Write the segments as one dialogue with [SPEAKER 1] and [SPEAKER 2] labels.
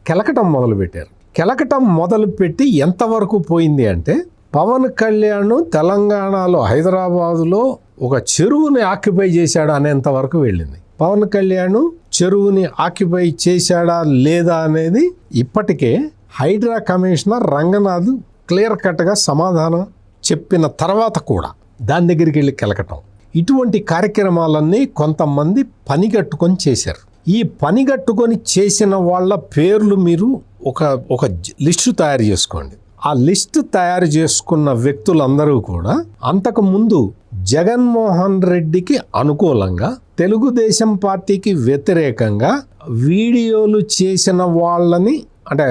[SPEAKER 1] కెలకటం మొదలుపెట్టారు. కెలకటం మొదలుపెట్టి ఎంతవరకు పోయింది అంటే పవన్ కళ్యాణ్ తెలంగాణలో హైదరాబాదులో ఒక చెరువుని ఆక్యుపై చేశాడు అనేంత వరకు వెళ్ళింది. పవన్ కళ్యాణ్ చెరువుని ఆక్యుపై చేశాడా లేదా అనేది ఇప్పటికే హైడ్రా కమిషనర్ రంగనాథ్ క్లియర్ కట్గా సమాధానం చెప్పిన తర్వాత కూడా దాని దగ్గరికి వెళ్ళి కెలకటం, ఇటువంటి కార్యక్రమాలన్నీ కొంతమంది పనిగట్టుకొని చేశారు. ఈ పనిగట్టుకొని చేసిన వాళ్ళ పేర్లు మీరు ఒక లిస్టు తయారు చేసుకోండి. ఆ లిస్టు తయారు చేసుకున్న వ్యక్తులందరూ కూడా అంతకు ముందు జగన్మోహన్ రెడ్డికి అనుకూలంగా, తెలుగుదేశం పార్టీకి వ్యతిరేకంగా వీడియోలు చేసిన వాళ్ళని, అంటే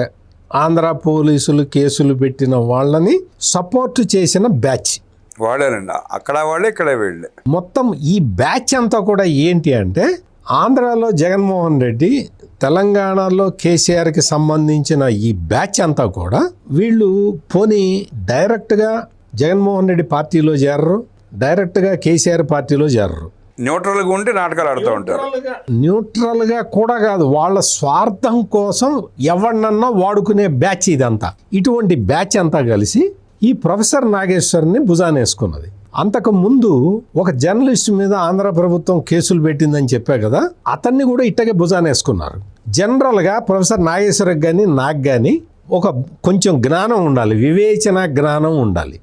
[SPEAKER 1] ఆంధ్ర పోలీసులు కేసులు పెట్టిన వాళ్ళని సపోర్ట్ చేసిన బ్యాచ్
[SPEAKER 2] వాళ్ళేనండి. అక్కడ వాళ్ళే ఇక్కడ వీళ్ళే.
[SPEAKER 1] మొత్తం ఈ బ్యాచ్ అంతా కూడా ఏంటి అంటే ఆంధ్రాలో జగన్మోహన్ రెడ్డి, తెలంగాణలో కేసీఆర్కి సంబంధించిన ఈ బ్యాచ్ అంతా కూడా వీళ్ళు పోనీ డైరెక్ట్గా జగన్మోహన్ రెడ్డి పార్టీలో చేరరు, డైరెక్ట్గా కేసీఆర్ పార్టీలో చేరరు,
[SPEAKER 2] న్యూట్రల్గా ఉండి నాటకాలు ఆడుతూ ఉంటారు.
[SPEAKER 1] న్యూట్రల్గా కూడా కాదు, వాళ్ళ స్వార్థం కోసం ఎవరినన్నా వాడుకునే బ్యాచ్ ఇదంతా. ఇటువంటి బ్యాచ్ అంతా కలిసి ఈ ప్రొఫెసర్ నాగేశ్వర్ని భుజానేసుకున్నది. అంతకు ముందు ఒక జర్నలిస్ట్ మీద ఆంధ్ర ప్రభుత్వం కేసులు పెట్టిందని చెప్పా కదా, అతన్ని కూడా ఇట్టగే భుజానేసుకున్నారు. జనరల్గా ప్రొఫెసర్ నాగేశ్వరికి కానీ నాకు కానీ కొంచెం జ్ఞానం ఉండాలి, వివేచన జ్ఞానం ఉండాలి.